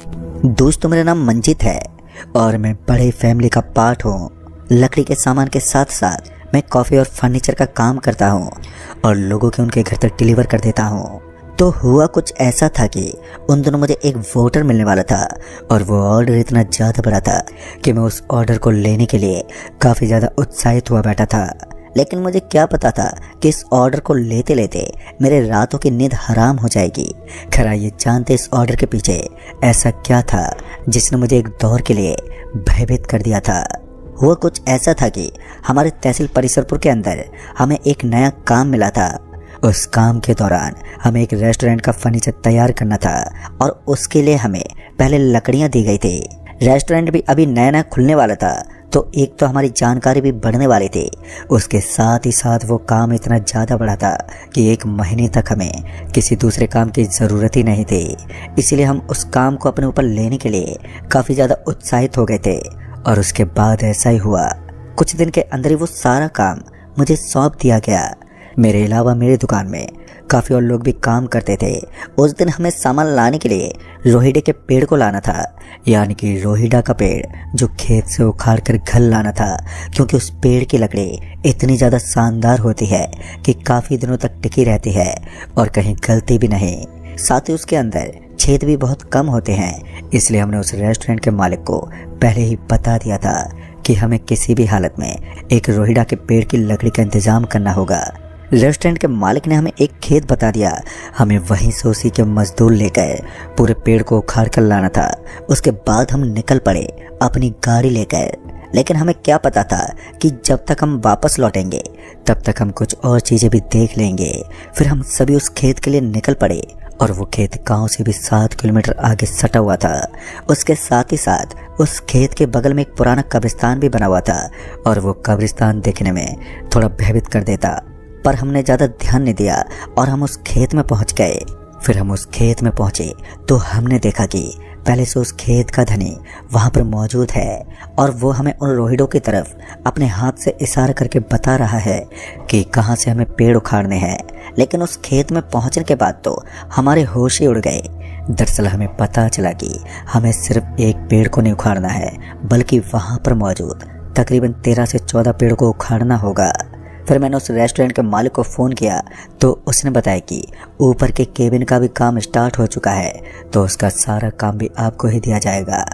दोस्तों, मेरा नाम मंजित है और मैं बड़े फैमिली का पार्ट हूँ। लकड़ी के सामान के साथ साथ मैं कॉफ़ी और फर्नीचर का काम करता हूँ और लोगों के उनके घर तक डिलीवर कर देता हूँ। तो हुआ कुछ ऐसा था कि उन दिनों मुझे एक वोटर मिलने वाला था और वो ऑर्डर इतना ज़्यादा बड़ा था कि मैं उस ऑर्डर को लेने के लिए काफ़ी ज़्यादा उत्साहित हुआ बैठा था। लेकिन मुझे क्या पता था कि इस ऑर्डर को लेते लेते मेरे रातों की नींद हराम हो जाएगी। खैर, ये जानते इस ऑर्डर के पीछे ऐसा क्या था जिसने मुझे एक दौर के लिए भयभीत कर दिया था। हुआ कुछ ऐसा था कि हमारे तहसील परिसरपुर के अंदर हमें एक नया काम मिला था। उस काम के दौरान हमें एक रेस्टोरेंट का फर्नीचर तैयार करना था और उसके लिए हमें पहले लकड़ियां दी गई थी। रेस्टोरेंट भी अभी नया नया खुलने वाला था, तो एक तो हमारी जानकारी भी बढ़ने वाली थी, उसके साथ ही साथ वो काम इतना ज़्यादा बड़ा था कि 1 महीने तक हमें किसी दूसरे काम की ज़रूरत ही नहीं थी। इसीलिए हम उस काम को अपने ऊपर लेने के लिए काफ़ी ज़्यादा उत्साहित हो गए थे। और उसके बाद ऐसा ही हुआ, कुछ दिन के अंदर ही वो सारा काम मुझे सौंप दिया गया। मेरे अलावा मेरी दुकान में काफ़ी और लोग भी काम करते थे। उस दिन हमें सामान लाने के लिए रोहिडे के पेड़ को लाना था, यानी कि रोहिडा का पेड़ जो खेत से उखाड़ कर घर लाना था, क्योंकि उस पेड़ की लकड़ी इतनी ज़्यादा शानदार होती है कि काफ़ी दिनों तक टिकी रहती है और कहीं गलती भी नहीं। साथ ही उसके अंदर छेद भी बहुत कम होते हैं। इसलिए हमने उस रेस्टोरेंट के मालिक को पहले ही बता दिया था कि हमें किसी भी हालत में एक रोहिडा के पेड़ की लकड़ी का इंतज़ाम करना होगा। रेस्टोरेंट के मालिक ने हमें एक खेत बता दिया, हमें वहीं से उसी के मजदूर लेकर पूरे पेड़ को उखाड़ कर लाना था। उसके बाद हम निकल पड़े अपनी गाड़ी लेकर। लेकिन हमें क्या पता था कि जब तक हम वापस लौटेंगे तब तक हम कुछ और चीज़ें भी देख लेंगे। फिर हम सभी उस खेत के लिए निकल पड़े और वो खेत गांव से भी 7 किलोमीटर आगे सटा हुआ था। उसके साथ ही साथ उस खेत के बगल में एक पुराना कब्रिस्तान भी बना हुआ था और वो कब्रिस्तान देखने में थोड़ा भयभीत कर देता, पर हमने ज़्यादा ध्यान नहीं दिया और हम उस खेत में पहुंच गए। फिर हम उस खेत में पहुंचे तो हमने देखा कि पहले से उस खेत का धनी वहां पर मौजूद है और वो हमें उन रोहिडों की तरफ अपने हाथ से इशारा करके बता रहा है कि कहां से हमें पेड़ उखाड़ने हैं। लेकिन उस खेत में पहुंचने के बाद तो हमारे होश ही उड़ गए। दरअसल हमें पता चला कि हमें सिर्फ एक पेड़ को नहीं उखाड़ना है, बल्कि वहां पर मौजूद तकरीबन 13 से 14 पेड़ को उखाड़ना होगा। फिर मैंने उस रेस्टोरेंट के मालिक को फ़ोन किया तो उसने बताया कि ऊपर के केबिन का भी काम स्टार्ट हो चुका है, तो उसका सारा काम भी आपको ही दिया जाएगा।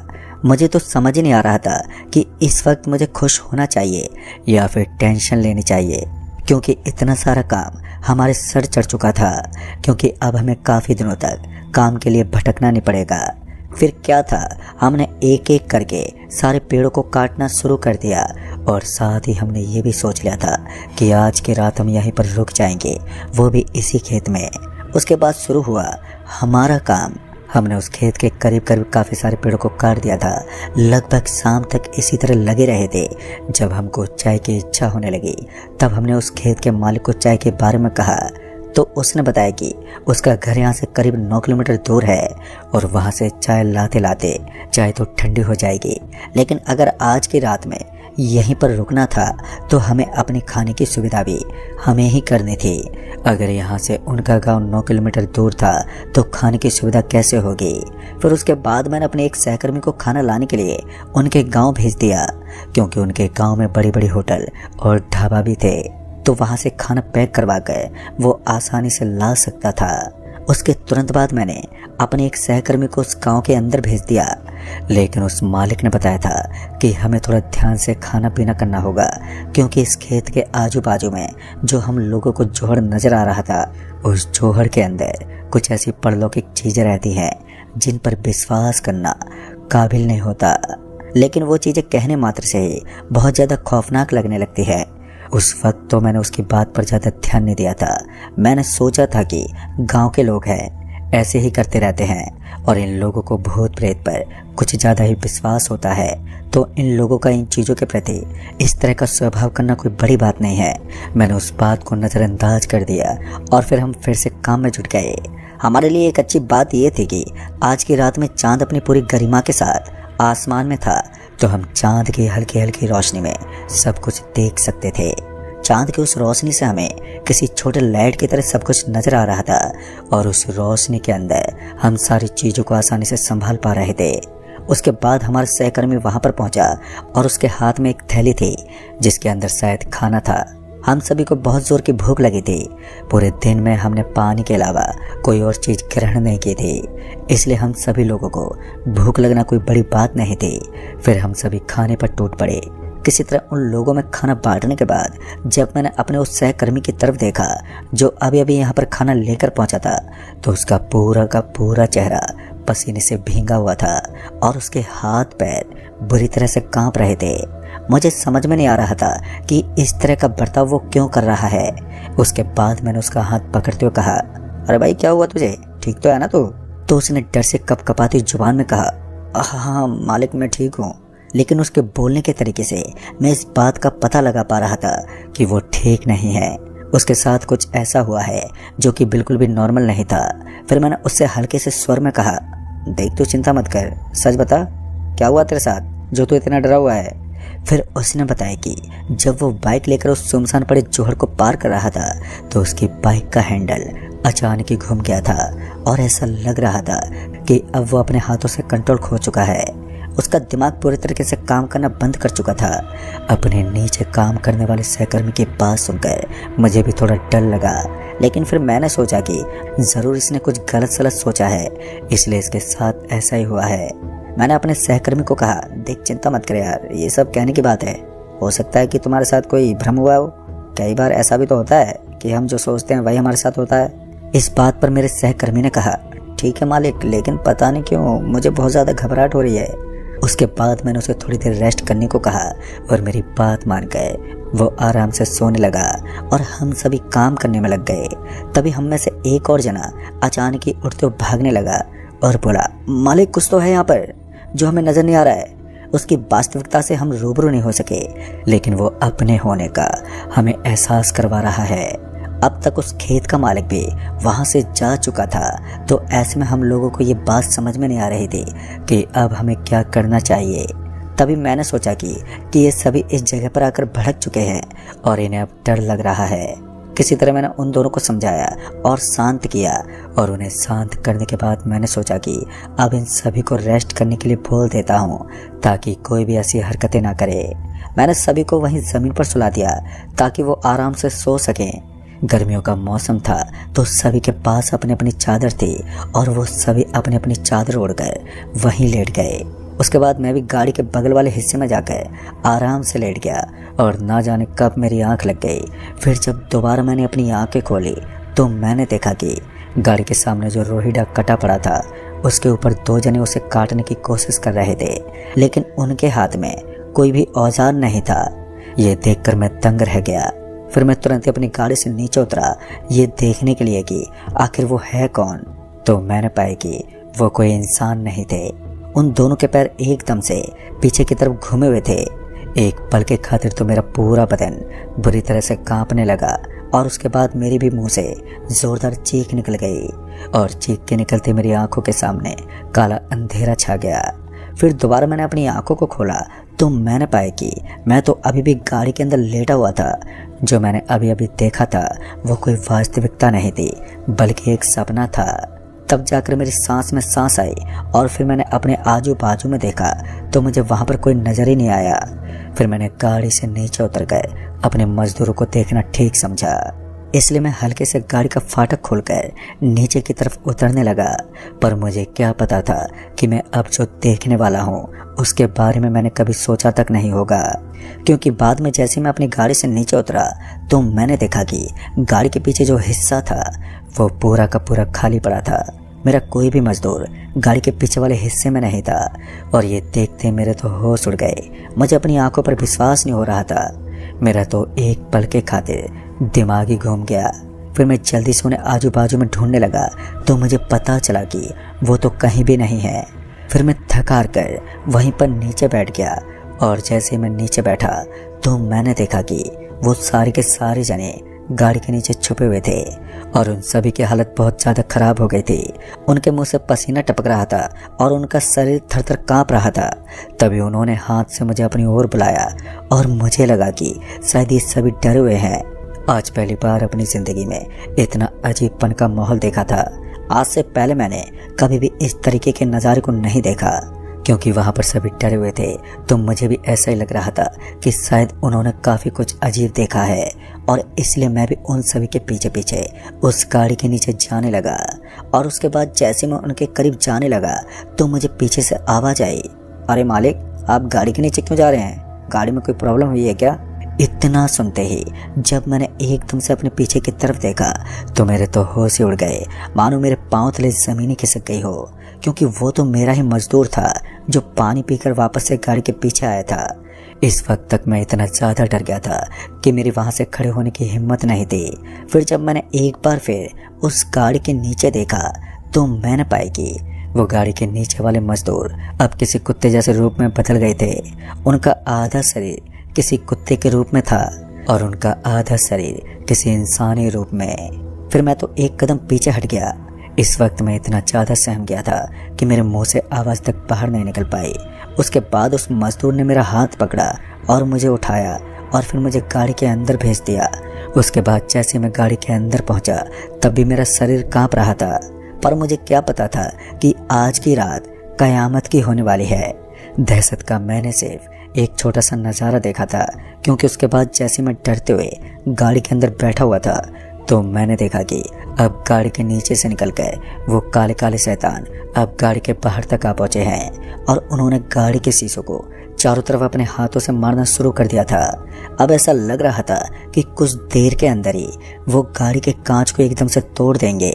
मुझे तो समझ ही नहीं आ रहा था कि इस वक्त मुझे खुश होना चाहिए या फिर टेंशन लेनी चाहिए, क्योंकि इतना सारा काम हमारे सर चढ़ चुका था। क्योंकि अब हमें काफ़ी दिनों तक काम के लिए भटकना नहीं पड़ेगा। फिर क्या था, हमने एक एक करके सारे पेड़ों को काटना शुरू कर दिया और साथ ही हमने ये भी सोच लिया था कि आज की रात हम यहीं पर रुक जाएंगे, वो भी इसी खेत में। उसके बाद शुरू हुआ हमारा काम। हमने उस खेत के करीब करीब काफ़ी सारे पेड़ों को काट दिया था। लगभग शाम तक इसी तरह लगे रहे थे। जब हमको चाय की इच्छा होने लगी तब हमने उस खेत के मालिक को चाय के बारे में कहा, तो उसने बताया कि उसका घर यहाँ से करीब 9 किलोमीटर दूर है और वहाँ से चाय लाते लाते चाय तो ठंडी हो जाएगी। लेकिन अगर आज की रात में यहीं पर रुकना था तो हमें अपने खाने की सुविधा भी हमें ही करनी थी। अगर यहाँ से उनका गांव 9 किलोमीटर दूर था तो खाने की सुविधा कैसे होगी। फिर उसके बाद मैंने अपने एक सहकर्मी को खाना लाने के लिए उनके गांव भेज दिया, क्योंकि उनके गांव में बड़ी बड़ी होटल और ढाबा भी थे, तो वहाँ से खाना पैक करवा कर वो आसानी से ला सकता था। उसके तुरंत बाद मैंने अपने एक सहकर्मी को उस गांव के अंदर भेज दिया। लेकिन उस मालिक ने बताया था कि हमें थोड़ा ध्यान से खाना पीना करना होगा, क्योंकि इस खेत के आजू बाजू में जो हम लोगों को जोहड़ नज़र आ रहा था, उस जोहड़ के अंदर कुछ ऐसी परलौकिक चीज़ें रहती हैं जिन पर विश्वास करना काबिल नहीं होता। लेकिन वो चीज़ें कहने मात्र से ही बहुत ज़्यादा खौफनाक लगने लगती है। उस वक्त तो मैंने उसकी बात पर ज़्यादा ध्यान नहीं दिया था। मैंने सोचा था कि गांव के लोग हैं, ऐसे ही करते रहते हैं और इन लोगों को भूत प्रेत पर कुछ ज़्यादा ही विश्वास होता है, तो इन लोगों का इन चीज़ों के प्रति इस तरह का स्वभाव करना कोई बड़ी बात नहीं है। मैंने उस बात को नज़रअंदाज कर दिया और फिर हम फिर से काम में जुट गए। हमारे लिए एक अच्छी बात यह थी कि आज की रात में चाँद अपनी पूरी गरिमा के साथ आसमान में था, तो हम चाँद की हल्की हल्की रोशनी में सब कुछ देख सकते थे। चांद की उस रोशनी से हमें किसी छोटे लाइट की तरह सब कुछ नजर आ रहा था और उस रोशनी के अंदर हम सारी चीज़ों को आसानी से संभाल पा रहे थे। उसके बाद हमारा सहकर्मी वहां पर पहुंचा और उसके हाथ में एक थैली थी जिसके अंदर शायद खाना था। हम सभी को बहुत जोर की भूख लगी थी। पूरे दिन में हमने पानी के अलावा कोई और चीज़ ग्रहण नहीं की थी, इसलिए हम सभी लोगों को भूख लगना कोई बड़ी बात नहीं थी। फिर हम सभी खाने पर टूट पड़े। किसी तरह उन लोगों में खाना बांटने के बाद जब मैंने अपने उस सहकर्मी की तरफ देखा जो अभी अभी यहाँ पर खाना लेकर पहुंचा था, तो उसका पूरा का पूरा चेहरा पसीने से भींगा हुआ था और उसके हाथ पैर बुरी तरह से कांप रहे थे। मुझे समझ में नहीं आ रहा था कि इस तरह का बर्ताव वो क्यों कर रहा है। उसके बाद मैंने उसका हाथ पकड़ते हुए कहा, अरे भाई क्या हुआ तुझे, ठीक तो है ना तू? तो उसने डर से कपकपाती जुबान में कहा, हाँ मालिक मैं ठीक हूँ। लेकिन उसके बोलने के तरीके से मैं इस बात का पता लगा पा रहा था कि वो ठीक नहीं है। उसके साथ कुछ ऐसा हुआ है जो कि बिल्कुल भी नॉर्मल नहीं था। फिर मैंने उससे हल्के से स्वर में कहा, देख तू चिंता मत कर, सच बता क्या हुआ तेरे साथ जो तू इतना डरा हुआ है। फिर उसने बताया कि जब वो बाइक लेकर उस सुनसान पड़े जोहड़ को पार कर रहा था तो उसकी बाइक का हैंडल अचानक ही घूम गया था और ऐसा लग रहा था कि अब वो अपने हाथों से कंट्रोल खो चुका है। उसका दिमाग पूरी तरीके से काम करना बंद कर चुका था। अपने नीचे काम करने वाले सहकर्मी की बात सुनकर मुझे भी थोड़ा डर लगा, लेकिन फिर मैंने सोचा कि ज़रूर इसने कुछ गलत सलत सोचा है, इसलिए इसके साथ ऐसा ही हुआ है। मैंने अपने सहकर्मी को कहा, देख चिंता मत करे यार, ये सब कहने की बात है, हो सकता है कि तुम्हारे साथ कोई भ्रम हुआ हो। कई बार ऐसा भी तो होता है कि हम जो सोचते हैं वही हमारे साथ होता है। इस बात पर मेरे सहकर्मी ने कहा, ठीक है मालिक, लेकिन पता नहीं क्यों मुझे बहुत ज़्यादा घबराहट हो रही है। उसके बाद मैंने उसे थोड़ी देर रेस्ट करने को कहा और मेरी बात मान गए। वो आराम से सोने लगा और हम सभी काम करने में लग गए। तभी हम में से एक और जना अचानक ही उठते हुए भागने लगा और बोला, मालिक कुछ तो है यहाँ पर जो हमें नजर नहीं आ रहा है। उसकी वास्तविकता से हम रूबरू नहीं हो सके, लेकिन वो अपने होने का हमें एहसास करवा रहा है। अब तक उस खेत का मालिक भी वहां से जा चुका था, तो ऐसे में हम लोगों को ये बात समझ में नहीं आ रही थी कि अब हमें क्या करना चाहिए। तभी मैंने सोचा कि ये सभी इस जगह पर आकर भड़क चुके हैं और इन्हें अब डर लग रहा है। किसी तरह मैंने उन दोनों को समझाया और शांत किया, और उन्हें शांत करने के बाद मैंने सोचा कि अब इन सभी को रेस्ट करने के लिए बोल देता हूँ ताकि कोई भी ऐसी हरकतें ना करे। मैंने सभी को वहीं ज़मीन पर सुला दिया ताकि वो आराम से सो सकें। गर्मियों का मौसम था तो सभी के पास अपनी अपनी चादर थी और वो सभी अपनी अपनी चादर ओढ़कर वहीं लेट गए। उसके बाद मैं भी गाड़ी के बगल वाले हिस्से में जाकर आराम से लेट गया और ना जाने कब मेरी आंख लग गई। फिर जब दोबारा मैंने अपनी आंखें खोली तो मैंने देखा कि गाड़ी के सामने जो रोहिड़ा कटा पड़ा था उसके ऊपर दो जने उसे काटने की कोशिश कर रहे थे, लेकिन उनके हाथ में कोई भी औजार नहीं था। ये देखकर मैं दंग रह गया। फिर मैं तुरंत अपनी गाड़ी से नीचे उतरा ये देखने के लिए कि आखिर वो है कौन। तो मैंने पाया कि वो कोई इंसान नहीं थे। उन दोनों के पैर एकदम से पीछे की तरफ घूमे हुए थे। एक पल के खातिर तो मेरा पूरा बदन बुरी तरह से कांपने लगा और उसके बाद मेरे भी मुंह से जोरदार चीख निकल गई और चीख के निकलते मेरी आंखों के सामने काला अंधेरा छा गया। फिर दोबारा मैंने अपनी आंखों को खोला तो मैंने पाया कि मैं तो अभी भी गाड़ी के अंदर लेटा हुआ था। जो मैंने अभी अभी देखा था वो कोई वास्तविकता नहीं थी बल्कि एक सपना था। तब जाकर मेरी सांस में सांस आई और फिर मैंने अपने आजू बाजू में देखा तो मुझे वहाँ पर कोई नज़र ही नहीं आया। फिर मैंने गाड़ी से नीचे उतरकर अपने मजदूरों को देखना ठीक समझा, इसलिए मैं हल्के से गाड़ी का फाटक खोलकर नीचे की तरफ उतरने लगा। पर मुझे क्या पता था कि मैं अब जो देखने वाला हूँ उसके बारे में मैंने कभी सोचा तक नहीं होगा, क्योंकि बाद में जैसे मैं अपनी गाड़ी से नीचे उतरा तो मैंने देखा कि गाड़ी के पीछे जो हिस्सा था वो पूरा का पूरा खाली पड़ा था। मेरा कोई भी मजदूर गाड़ी के पीछे वाले हिस्से में नहीं था और ये देखते मेरे तो होश उड़ गए। मुझे अपनी आंखों पर विश्वास नहीं हो रहा था। मेरा तो एक पल के खातिर दिमाग ही घूम गया। फिर मैं जल्दी से उन्हें आजू बाजू में ढूंढने लगा तो मुझे पता चला कि वो तो कहीं भी नहीं है। फिर मैं थक हार कर वहीं पर नीचे बैठ गया और जैसे मैं नीचे बैठा तो मैंने देखा कि वो सारे के सारे जने गाड़ी के नीचे छुपे हुए थे और उन सभी की हालत बहुत ज़्यादा खराब हो गई थी। उनके मुंह से पसीना टपक रहा था और उनका शरीर थर-थर काँप रहा था। तभी उन्होंने हाथ से मुझे अपनी ओर बुलाया और मुझे लगा कि शायद ये सभी डरे हुए हैं। आज पहली बार अपनी ज़िंदगी में इतना अजीबपन का माहौल देखा था। आज से पहले मैंने कभी भी इस तरीके के नज़ारे को नहीं देखा। क्योंकि वहाँ पर सभी डरे हुए थे तो मुझे भी ऐसा ही लग रहा था कि शायद उन्होंने काफ़ी कुछ अजीब देखा है, और इसलिए मैं भी उन सभी के पीछे पीछे उस गाड़ी के नीचे जाने लगा। और उसके बाद जैसे मैं उनके करीब जाने लगा तो मुझे पीछे से आवाज़ आई, अरे मालिक, आप गाड़ी के नीचे क्यों जा रहे हैं? गाड़ी में कोई प्रॉब्लम हुई है क्या? इतना सुनते ही जब मैंने एकदम से अपने पीछे की तरफ देखा तो मेरे तो होश ही उड़ गए, मानो मेरे पांव तले ज़मीन ही खिसक गई हो। क्योंकि वो तो मेरा ही मजदूर था जो पानी पीकर वापस से गाड़ी के पीछे आया था। इस वक्त तक मैं इतना ज़्यादा डर गया था कि मेरी वहाँ से खड़े होने की हिम्मत नहीं थी। फिर जब मैंने एक बार फिर उस गाड़ी के नीचे देखा तो मैंने पाया कि वो गाड़ी के नीचे वाले मजदूर अब किसी कुत्ते जैसे रूप में बदल गए थे। उनका आधा शरीर किसी कुत्ते के रूप में था और उनका आधा शरीर किसी इंसानी रूप में। फिर मैं तो एक कदम पीछे हट गया। इस वक्त मैं इतना ज़्यादा सहम गया था कि मेरे मुंह से आवाज़ तक बाहर नहीं निकल पाई। उसके बाद उस मजदूर ने मेरा हाथ पकड़ा और मुझे उठाया और फिर मुझे गाड़ी के अंदर भेज दिया। उसके बाद जैसे मैं गाड़ी के अंदर पहुंचा तब भी मेरा शरीर कांप रहा था, पर मुझे क्या पता था कि आज की रात कयामत की होने वाली है। दहशत का मैंने सिर्फ एक छोटा सा नज़ारा देखा था, क्योंकि उसके बाद जैसे मैं डरते हुए गाड़ी के अंदर बैठा हुआ था तो मैंने देखा कि अब गाड़ी के नीचे से निकलकर वो काले काले शैतान अब गाड़ी के बाहर तक आ पहुंचे हैं और उन्होंने गाड़ी के शीशों को चारों तरफ अपने हाथों से मारना शुरू कर दिया था। अब ऐसा लग रहा था कि कुछ देर के अंदर ही वो गाड़ी के कांच को एकदम से तोड़ देंगे।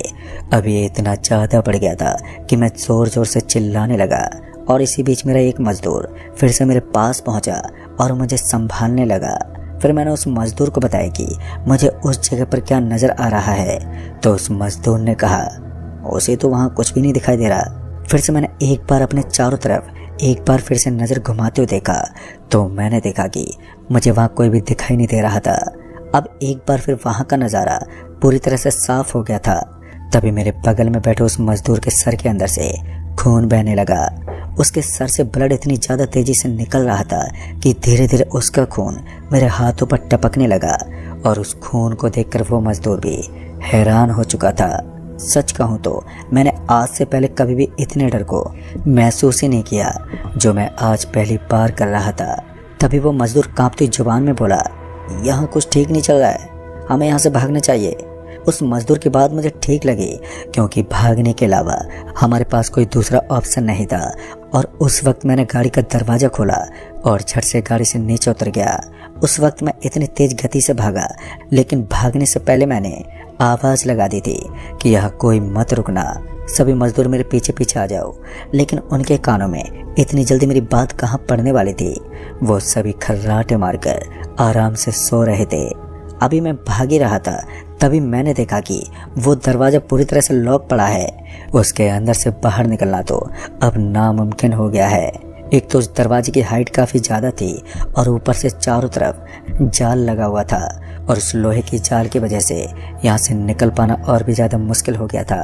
अब ये इतना ज़्यादा बढ़ गया था कि मैं ज़ोर ज़ोर से चिल्लाने लगा और इसी बीच मेरा एक मजदूर फिर से मेरे पास पहुंचा और मुझे संभालने लगा। फिर मैंने उस मजदूर को बताया कि मुझे उस जगह पर क्या नज़र आ रहा है, तो उस मजदूर ने कहा, उसे तो वहाँ कुछ भी नहीं दिखाई दे रहा। फिर से मैंने एक बार अपने चारों तरफ एक बार फिर से नज़र घुमाते हुए देखा तो मैंने देखा कि मुझे वहाँ कोई भी दिखाई नहीं दे रहा था। अब एक बार फिर वहाँ का नज़ारा पूरी तरह से साफ हो गया था। तभी मेरे बगल में बैठे उस मजदूर के सर के अंदर से खून बहने लगा। उसके सर से ब्लड इतनी ज़्यादा तेज़ी से निकल रहा था कि धीरे धीरे उसका खून मेरे हाथों पर टपकने लगा और उस खून को देखकर वो मजदूर भी हैरान हो चुका था। सच कहूँ तो मैंने आज से पहले कभी भी इतने डर को महसूस ही नहीं किया जो मैं आज पहली बार कर रहा था। तभी वो मजदूर कांपती जुबान में बोला, यहाँ कुछ ठीक नहीं चल रहा है, हमें यहाँ से भागना चाहिए। उस मजदूर की बात मुझे ठीक लगी, क्योंकि भागने के अलावा हमारे पास कोई दूसरा ऑप्शन नहीं था। और उस वक्त मैंने गाड़ी का दरवाज़ा खोला और झट से गाड़ी से नीचे उतर गया। उस वक्त मैं इतनी तेज़ गति से भागा, लेकिन भागने से पहले मैंने आवाज़ लगा दी थी कि यहाँ कोई मत रुकना, सभी मजदूर मेरे पीछे पीछे आ जाओ। लेकिन उनके कानों में इतनी जल्दी मेरी बात कहाँ पड़ने वाली थी। वो सभी खर्राटे मारकर आराम से सो रहे थे। अभी मैं भाग ही रहा था, तभी मैंने देखा कि वो दरवाज़ा पूरी तरह से लॉक पड़ा है। उसके अंदर से बाहर निकलना तो अब नामुमकिन हो गया है। एक तो उस दरवाजे की हाइट काफ़ी ज़्यादा थी और ऊपर से चारों तरफ जाल लगा हुआ था, और उस लोहे की जाल की वजह से यहाँ से निकल पाना और भी ज़्यादा मुश्किल हो गया था।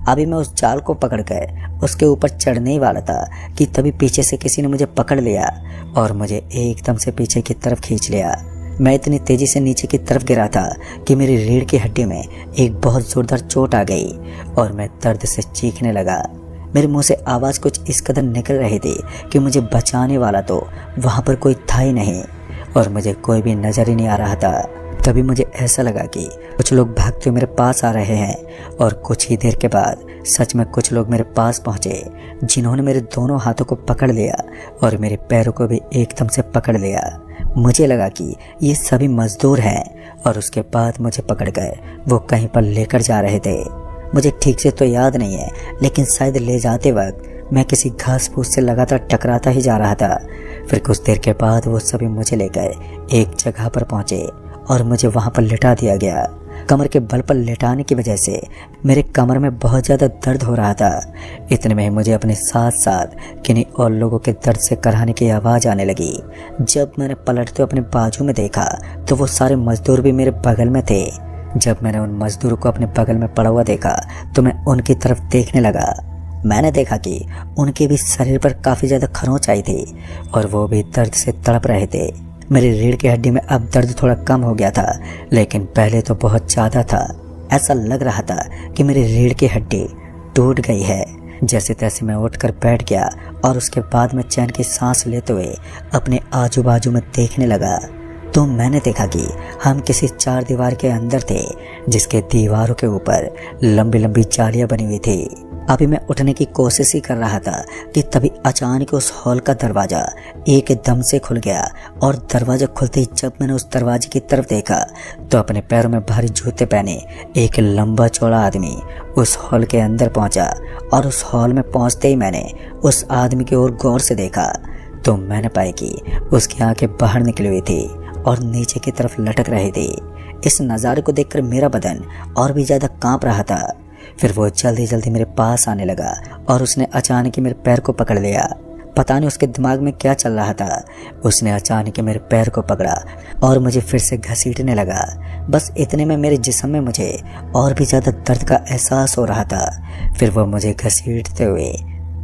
अभी मैं उस जाल को पकड़कर उसके ऊपर चढ़ने ही वाला था कि तभी पीछे से किसी ने मुझे पकड़ लिया और मुझे एकदम से पीछे की तरफ खींच लिया। मैं इतनी तेज़ी से नीचे की तरफ गिरा था कि मेरी रीढ़ की हड्डी में एक बहुत ज़ोरदार चोट आ गई और मैं दर्द से चीखने लगा। मेरे मुंह से आवाज़ कुछ इस कदर निकल रही थी कि मुझे बचाने वाला तो वहाँ पर कोई था ही नहीं और मुझे कोई भी नज़र ही नहीं आ रहा था। तभी मुझे ऐसा लगा कि कुछ लोग भागते हुए मेरे पास आ रहे हैं, और कुछ ही देर के बाद सच में कुछ लोग मेरे पास पहुँचे, जिन्होंने मेरे दोनों हाथों को पकड़ लिया और मेरे पैरों को भी एकदम से पकड़ लिया। मुझे लगा कि ये सभी मजदूर हैं और उसके बाद मुझे पकड़कर वो कहीं पर लेकर जा रहे थे। मुझे ठीक से तो याद नहीं है, लेकिन शायद ले जाते वक्त मैं किसी घास फूस से लगातार टकराता ही जा रहा था। फिर कुछ देर के बाद वो सभी मुझे लेकर एक जगह पर पहुंचे और मुझे वहां पर लिटा दिया गया। कमर के बल पर लेटाने की वजह से मेरे कमर में बहुत ज़्यादा दर्द हो रहा था। इतने में ही मुझे अपने साथ साथ किन्हीं और लोगों के दर्द से कराहने की आवाज़ आने लगी। जब मैंने पलटते अपने बाजू में देखा तो वो सारे मजदूर भी मेरे बगल में थे। जब मैंने उन मजदूरों को अपने बगल में पड़ा हुआ देखा तो मैं उनकी तरफ देखने लगा। मैंने देखा कि उनके भी शरीर पर काफ़ी ज़्यादा खरोंच आई थी और वो भी दर्द से तड़प रहे थे। मेरी रीढ़ की हड्डी में अब दर्द थोड़ा कम हो गया था, लेकिन पहले तो बहुत ज़्यादा था। ऐसा लग रहा था कि मेरी रीढ़ की हड्डी टूट गई है। जैसे तैसे मैं उठकर बैठ गया और उसके बाद मैं चैन की सांस लेते हुए अपने आजू बाजू में देखने लगा तो मैंने देखा कि हम किसी चार दीवार के अंदर थे, जिसके दीवारों के ऊपर लंबी लंबी जालियां बनी हुई थी। अभी मैं उठने की कोशिश ही कर रहा था कि तभी अचानक उस हॉल का दरवाज़ा एकदम से खुल गया और दरवाज़ा खुलते ही जब मैंने उस दरवाजे की तरफ देखा तो अपने पैरों में भारी जूते पहने एक लंबा चौड़ा आदमी उस हॉल के अंदर पहुंचा। और उस हॉल में पहुंचते ही मैंने उस आदमी की ओर गौर से देखा तो मैंने पाया कि उसकी आंखें बाहर निकली हुई थी और नीचे की तरफ लटक रही थी। इस नज़ारे को देखकर मेरा बदन और भी ज़्यादा कांप रहा था। फिर वो जल्दी जल्दी मेरे पास आने लगा और उसने अचानक ही मेरे पैर को पकड़ लिया। पता नहीं उसके दिमाग में क्या चल रहा था। उसने अचानक ही मेरे पैर को पकड़ा और मुझे फिर से घसीटने लगा। बस इतने में मेरे जिस्म में मुझे और भी ज़्यादा दर्द का एहसास हो रहा था। फिर वो मुझे घसीटते हुए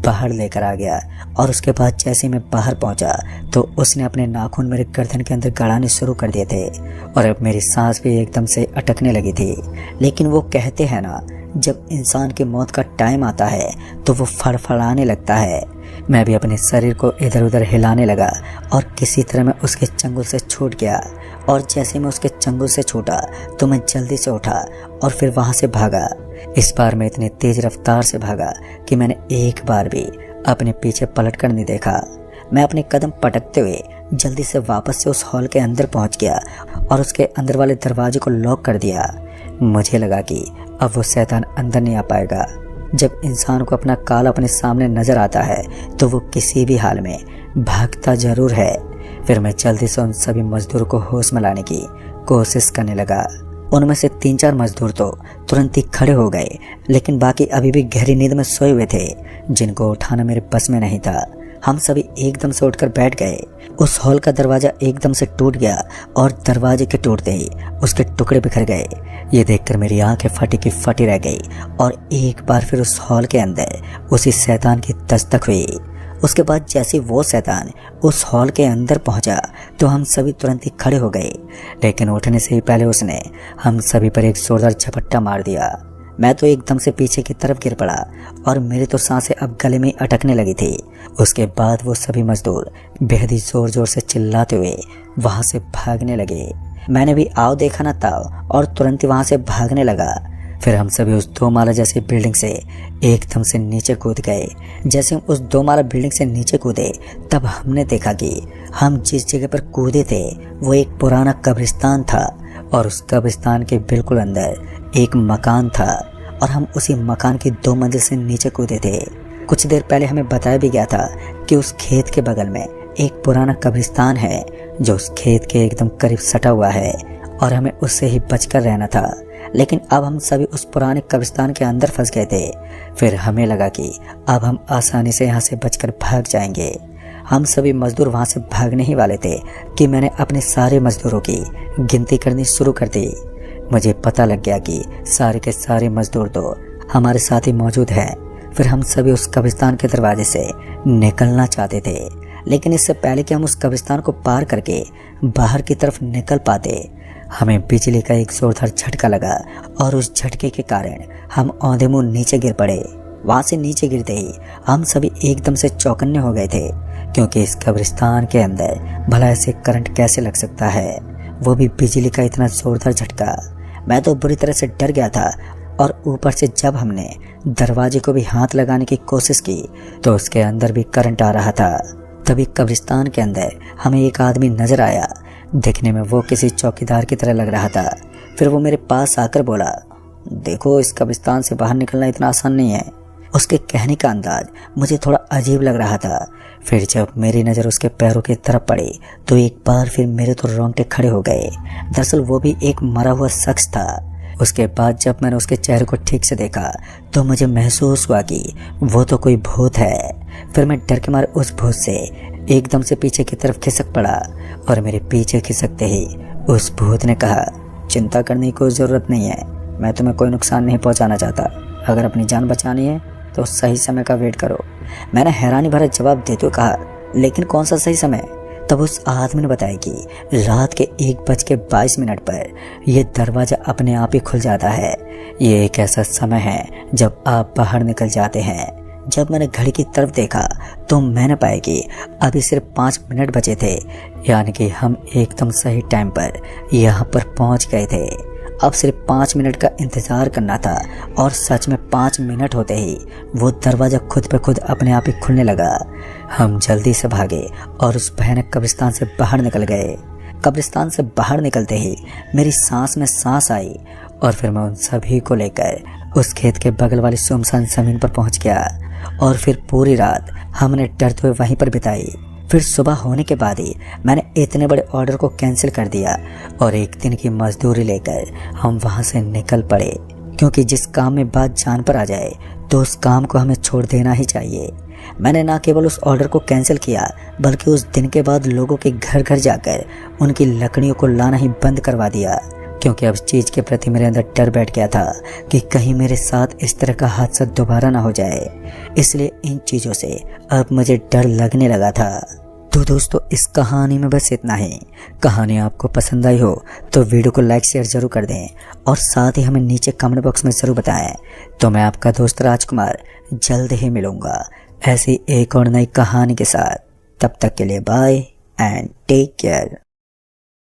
बाहर लेकर आ गया और उसके बाद जैसे मैं बाहर पहुंचा तो उसने अपने नाखून मेरे गर्दन के अंदर गड़ाने शुरू कर दिए थे और अब मेरी सांस भी एकदम से अटकने लगी थी। लेकिन वो कहते हैं ना, जब इंसान की मौत का टाइम आता है तो वो फड़फड़ाने लगता है। मैं भी अपने शरीर को इधर उधर हिलाने लगा और किसी तरह मैं उसके चंगुल से छूट गया। और जैसे मैं उसके चंगुल से छूटा तो मैं जल्दी से उठा और फिर वहाँ से भागा। इस बार मैं इतनी तेज रफ्तार से भागा कि मैंने एक बार भी अपने पीछे पलट कर नहीं देखा। मैं अपने कदम पटकते हुए जल्दी से वापस से उस हॉल के अंदर पहुंच गया और उसके अंदर वाले दरवाजे को लॉक कर दिया। मुझे लगा कि अब वो शैतान अंदर नहीं आ पाएगा। जब इंसान को अपना काल अपने सामने नजर आता है तो वो किसी भी हाल में भागता जरूर है। फिर मैं जल्दी से उन सभी मजदूरों को होश में लाने की कोशिश करने लगा। उनमें से 3-4 मजदूर तो तुरंत ही खड़े हो गए, लेकिन बाकी अभी भी गहरी नींद में सोए हुए थे, जिनको उठाना मेरे बस में नहीं था। हम सभी एकदम से उठकर बैठ गए। उस हॉल का दरवाजा एकदम से टूट गया और दरवाजे के टूटते ही उसके टुकड़े बिखर गए। ये देखकर मेरी आंखें फटी की फटी रह गई और एक बार फिर उस हॉल के अंदर उसी शैतान की दस्तक हुई। उसके बाद जैसे वो शैतान उस हॉल के अंदर पहुंचा तो हम सभी तुरंत ही खड़े हो गए, लेकिन उठने से ही पहले उसने हम सभी पर एक जोरदार झपट्टा मार दिया। मैं तो एकदम से पीछे की तरफ गिर पड़ा और मेरी तो सांसें अब गले में अटकने लगी थी। उसके बाद वो सभी मजदूर बेहद ही जोर जोर से चिल्लाते हुए वहां से भागने लगे। मैंने भी आओ देखा ना ताओ और तुरंत ही वहां से भागने लगा। फिर हम सभी उस 2 माला जैसी बिल्डिंग से एकदम से नीचे कूद गए। जैसे हम उस 2 माला बिल्डिंग से नीचे कूदे तब हमने देखा कि हम जिस जगह पर कूदे थे वो एक पुराना कब्रिस्तान था और उस कब्रिस्तान के बिल्कुल अंदर एक मकान था और हम उसी मकान की 2 मंजिल से नीचे कूदे थे। कुछ देर पहले हमें बताया भी गया था कि उस खेत के बगल में एक पुराना कब्रिस्तान है जो उस खेत के एकदम करीब सटा हुआ है और हमें उससे ही बचकर रहना था। लेकिन अब हम सभी उस पुराने कब्रिस्तान के अंदर फंस गए थे। फिर हमें लगा कि अब हम आसानी से यहाँ से बचकर भाग जाएंगे। हम सभी मजदूर वहाँ से भागने ही वाले थे कि मैंने अपने सारे मजदूरों की गिनती करनी शुरू कर दी। मुझे पता लग गया कि सारे के सारे मजदूर तो हमारे साथ ही मौजूद हैं। फिर हम सभी उस कब्रिस्तान के दरवाजे से निकलना चाहते थे, लेकिन इससे पहले कि हम उस कब्रिस्तान को पार करके बाहर की तरफ निकल पाते हमें बिजली का एक जोरदार झटका लगा और उस झटके के कारण हम औंधे मुंह नीचे गिर पड़े। वहां से नीचे गिरते ही हम सभी एकदम से चौकन्ने हो गए थे, क्योंकि इस कब्रिस्तान के अंदर भला ऐसे करंट कैसे लग सकता है, वो भी बिजली का इतना जोरदार झटका। मैं तो बुरी तरह से डर गया था और ऊपर से जब हमने दरवाजे को भी हाथ लगाने की कोशिश की तो उसके अंदर भी करंट आ रहा था। तभी कब्रिस्तान के अंदर हमें एक आदमी नजर आया। देखने में वो किसी चौकीदार की तरह लग रहा था। फिर वो मेरे पास आकर बोला, देखो इस कब्रिस्तान से बाहर निकलना इतना आसान नहीं है। उसके कहने का अंदाज मुझे थोड़ा अजीब लग रहा था। फिर जब मेरी नज़र उसके पैरों की तरफ पड़ी तो एक बार फिर मेरे तो रोंगटे खड़े हो गए। दरअसल वो भी एक मरा हुआ शख्स था। उसके बाद जब मैंने उसके चेहरे को ठीक से देखा तो मुझे महसूस हुआ कि वो तो कोई भूत है। फिर मैं डर के मारे उस भूत से एकदम से पीछे की तरफ खिसक पड़ा और मेरे पीछे खिसकते ही उस भूत ने कहा, चिंता करने की कोई ज़रूरत नहीं है। मैं तुम्हें कोई नुकसान नहीं पहुंचाना चाहता। अगर अपनी जान बचानी है तो सही समय का वेट करो। मैंने हैरानी भरा जवाब देते हुए कहा, लेकिन कौन सा सही समय? तब उस आदमी ने बताया कि रात के 1:22 पर यह दरवाज़ा अपने आप ही खुल जाता है। ये एक ऐसा समय है जब आप बाहर निकल जाते हैं। जब मैंने घड़ी की तरफ देखा तो मैंने पाया कि अभी सिर्फ 5 मिनट बचे थे, यानी कि हम एकदम सही टाइम पर यहाँ पर पहुँच गए थे। अब सिर्फ 5 मिनट का इंतज़ार करना था और सच में 5 मिनट होते ही वो दरवाज़ा खुद पे खुद अपने आप ही खुलने लगा। हम जल्दी से भागे और उस भयानक कब्रिस्तान से बाहर निकल गए। कब्रिस्तान से बाहर निकलते ही मेरी सांस में सांस आई और फिर मैं उन सभी को लेकर उस खेत के बगल वाली सुनसान ज़मीन पर पहुंच गया और फिर पूरी रात हमने डरते हुए वहीं पर बिताई। फिर सुबह होने के बाद ही मैंने इतने बड़े ऑर्डर को कैंसिल कर दिया और एक दिन की मजदूरी लेकर हम वहां से निकल पड़े, क्योंकि जिस काम में बात जान पर आ जाए तो उस काम को हमें छोड़ देना ही चाहिए। मैंने न केवल उस ऑर्डर को कैंसिल किया बल्कि उस दिन के बाद लोगों के घर घर जाकर उनकी लकड़ियों को लाना ही बंद करवा दिया, क्योंकि अब इस चीज़ के प्रति मेरे अंदर डर बैठ गया था कि कहीं मेरे साथ इस तरह का हादसा दोबारा ना हो जाए। इसलिए इन चीज़ों से अब मुझे डर लगने लगा था। तो दोस्तों, इस कहानी में बस इतना ही। कहानी आपको पसंद आई हो तो वीडियो को लाइक शेयर ज़रूर कर दें और साथ ही हमें नीचे कमेंट बॉक्स में ज़रूर बताएं। तो मैं आपका दोस्त राजकुमार जल्द ही मिलूँगा ऐसी एक और नई कहानी के साथ। तब तक के लिए बाय एंड टेक केयर।